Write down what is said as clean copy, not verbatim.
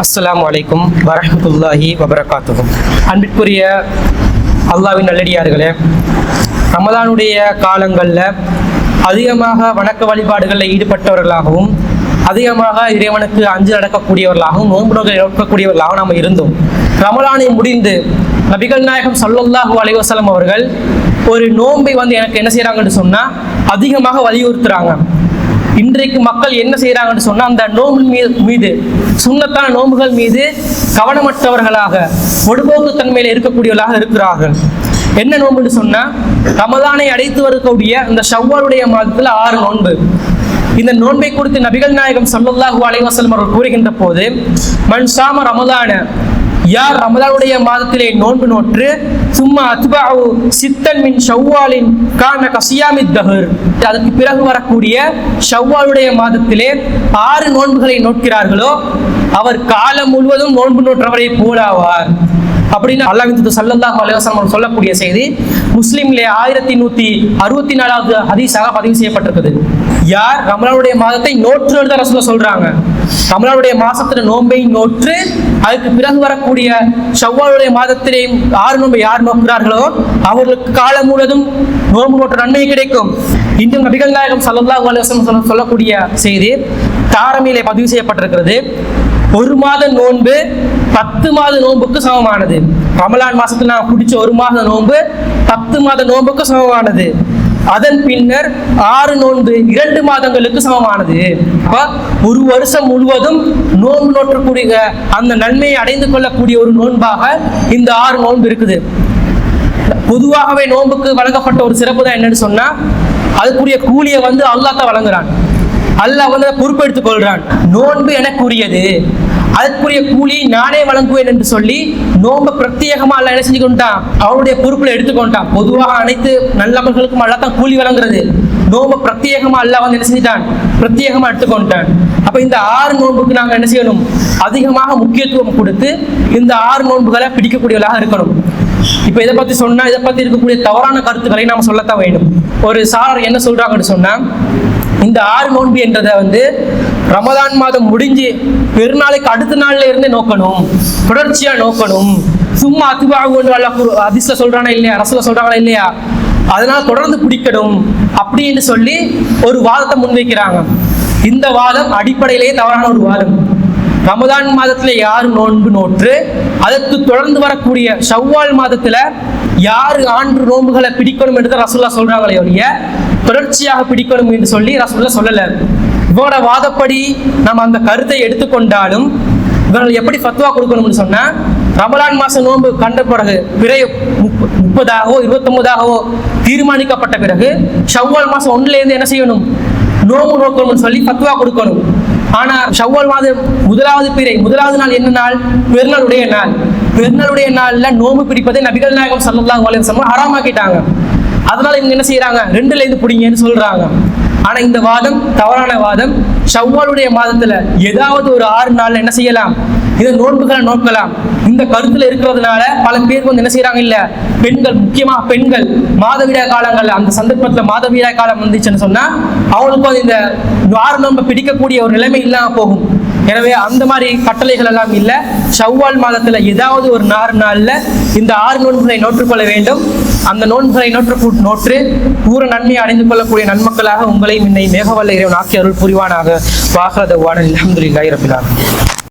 அஸ்ஸலாமு அலைக்கும் வரஹ்மத்துல்லாஹி வபரகாத்துஹு. அன்பிற்குரிய அல்லாஹ்வின் நல்லடியார்களே, ரமலானுடைய காலங்களில் அதிகமாக வணக்க வழிபாடுகளில் ஈடுபட்டவர்களாகவும் அதிகமாக இறைவனுக்கு அஞ்சு நடக்கக்கூடியவர்களாகவும் நோன்பு நோக்கக்கூடியவர்களாகவும் நாம் இருந்தோம். ரமலானை முடிந்து நபிகள் நாயகம் ஸல்லல்லாஹு அலைஹி வஸல்லம் அவர்கள் ஒரு நோன்பை எனக்கு என்ன செய்கிறாங்கன்னு சொன்னால் அதிகமாக வலியுறுத்துறாங்க. இன்றைக்கு மக்கள் என்ன செய்யறாங்கன்னு சொன்னா அந்த நோன்பு மீது சுன்னத்தான நோன்புகள் மீது கவனமற்றவர்களாக பொடுபோக்கு தன்மையில இருக்கக்கூடியவர்களாக இருக்கிறார்கள். என்ன நோன்புன்னு சொன்னா ரமலானை அடைத்து வரக்கூடிய இந்த ஷவ்வாலுடைய மாதத்துல 6 நோன்பு. இந்த நோன்பை குறித்து நபிகள் நாயகம் ஸல்லல்லாஹு அலைஹி வஸல்லம் அவர்கள் கூறுகின்ற போது, மன் ஸாம ரமலான, யார் ரமலானுடைய மாதத்திலே நோன்பு நோற்று சும்மா அத்பஅு சித்தன் மின் ஷவ்வாலின் கான கஸியாமித் தஹர், அதற்கு பிறகு வரக்கூடிய ஷவ்வாலுடைய மாதத்திலே 6 நோன்புகளை நோக்கிறார்களோ அவர் காலம் முழுவதும் நோன்பு நோற்றவரை போலாவார் அப்படின்னு அல்லாஹ்வின் தூதர் ஸல்லல்லாஹு அலைஹி வஸல்லம் சொல்லக்கூடிய செய்தி முஸ்லிம்லே 1164வது ஹதீஸாக பதிவு செய்யப்பட்டிருக்குது. யார் ரமலானுடைய மாதத்தை நோற்று ரசூலுல்லாஹ் சொல்றாங்க, ரமலானுடைய மாசத்துல நோன்பை நோற்று அதுக்கு பிறகு வரக்கூடிய ஷவ்வாலுடைய மாதத்திலே 6 நோன்பை யார் நோக்கிறார்களோ அவர்களுக்கு காலம் முழுவதும் நோன்பு நோற்ற நன்மை கிடைக்கும். இன்றும் நபிகள் நாயகம் ஸல்லல்லாஹு அலைஹி வஸல்லம் சொல்லக்கூடிய செய்தி தாரமிலே பதிவு செய்யப்பட்டிருக்கிறது. 1 மாத நோன்பு 10 மாத நோன்புக்கு சமமானது. ரமலான் மாசத்துல நான் பிடிச்ச 1 மாத நோன்பு 10 மாத நோன்புக்கு சமமானது. அதன் பின்னர் 6 நோன்பு 2 மாதங்களுக்கு சமமானது. ஒரு வருஷம் முழுவதும் நோன்பு நோற்றக்கூடிய அந்த நன்மையை அடைந்து கொள்ளக்கூடிய ஒரு நோன்பாக இந்த 6 நோன்பு இருக்குது. பொதுவாகவே நோன்புக்கு வழங்கப்பட்ட ஒரு சிறப்பு தான் என்னன்னு சொன்னா, அதுக்குரிய கூலியை அல்லாஹ் தான் வழங்குறான். அல்லாஹ் பொறுப்பெடுத்துக் கொள்றான். நோன்பு எனக்குரியது, அதற்குரிய கூலி நானே வழங்குவேன் என்று சொல்லி நோன்பை பிரத்யேகமா அல்லாஹ் என்ன செஞ்சுக்கொண்டான், அவனுடைய பொறுப்புல எடுத்துக்கொண்டான். பொதுவாக அனைத்து நல்லவர்களுக்கும் அல்லாஹ் தான் கூலி வழங்குறது. நோன்பை பிரத்யேகமா அல்லாஹ் என்ன செஞ்சுட்டான், பிரத்யேகமா எடுத்துக்கொண்டான். அப்ப இந்த 6 நோன்புக்கு நாங்க என்ன செய்யணும், அதிகமாக முக்கியத்துவம் கொடுத்து இந்த 6 நோன்புகளை பிடிக்கக்கூடியவர்களாக இருக்கணும். இப்ப இதை பத்தி சொன்னா இதை பத்தி இருக்கக்கூடிய தவறான கருத்துக்களை நாம சொல்லத்தான் வேண்டும். ஒரு சாரர் என்ன சொல்றாங்கன்னு சொன்னா, இந்த 6 நோன்பு என்றதை ரமலான் மாதம் முடிஞ்சு பெருநாளைக்கு அடுத்த நாள்ல இருந்தே நோக்கணும், தொடர்ச்சியா நோக்கணும். சும்மா அத்துபாகு ஹதீஸ்ல சொல்றானா இல்லையா, ரசூலுல்லாஹ் சொல்றாங்களா இல்லையா, அதனால தொடர்ந்து பிடிக்கணும் அப்படின்னு சொல்லி ஒரு வாதத்தை முன்வைக்கிறாங்க. இந்த வாதம் அடிப்படையிலேயே தவறான ஒரு வாதம். ரமலான் மாதத்துல யாரு நோன்பு நோற்று அதற்கு தொடர்ந்து வரக்கூடிய ஷவ்வால் மாதத்துல யாரு ஆண்டு நோன்புகளை பிடிக்கணும் என்று ரசூலுல்லாஹ் சொல்றாங்களே ஒழிய தொடர்ச்சியாக பிடிக்கணும் என்று சொல்லி ரசூலுல்லாஹ் சொல்லல. இவரோட வாதப்படி நம்ம அந்த கருத்தை எடுத்துக்கொண்டாலும் இவர்கள் எப்படி ஃபத்வா கொடுக்கணும்னு சொன்னா, ரமலான் மாசம் நோன்பு கண்ட பிறகு 30ஆகவோ 29ஆகவோ தீர்மானிக்கப்பட்ட பிறகு ஷவ்வால் மாசம் 1ல இருந்து என்ன செய்யணும், நோன்பு நோக்கணும்னு சொல்லி ஃபத்வா கொடுக்கணும். ஆனா ஷவ்வால் மாதம் முதலாவது நாள் என்ன நாள், பெருநாளுடைய நாள். பெருநாளுடைய நாள்ல நோன்பு பிடிப்பதை நபிகள் நாயகம் ஸல்லல்லாஹு அலைஹி வஸல்லம் ஹராமாக்கிட்டாங்க. அதனால இவங்க என்ன செய்யறாங்க, 2ல இருந்து பிடிங்கன்னு சொல்றாங்க. ஆனா இந்த வாதம் தவறான வாதம். ஷவ்வாலுடைய மாதத்துல ஏதாவது ஒரு 6 நாள்ல என்ன செய்யலாம், இதை நோன்புகளை நோக்கலாம். இந்த கருத்துல இருக்கிறதுனால பல பேர் என்ன செய்யறாங்க, இல்ல பெண்கள், முக்கியமா பெண்கள் மாதவிடாய் காலங்கள்ல அந்த சந்தர்ப்பத்துல மாதவிடாய் காலம் வந்துச்சுன்னு சொன்னா அவங்களுக்கு இந்த 6 நோன்பை பிடிக்கக்கூடிய ஒரு நிலைமை இல்லாம போகும். எனவே அந்த மாதிரி கட்டளைகள் எல்லாம் இல்லை. ஷவ்வால் மாதத்துல ஏதாவது ஒரு 4 நாள்ல இந்த 6 நோன்புகளை நோற்றுக்கொள்ள வேண்டும். அந்த நோன்புகளை நோற்று பூர நன்மையை அடைந்து கொள்ளக்கூடிய நன்மக்களாக உங்களையும் என்னை மேகவல்ல இறைவன் ஆக்கி அருள் புரிவானாக. வாஹ்ர தஅவானா அல்ஹம்துலில்லாஹி ரப்பில் ஆலமீன்.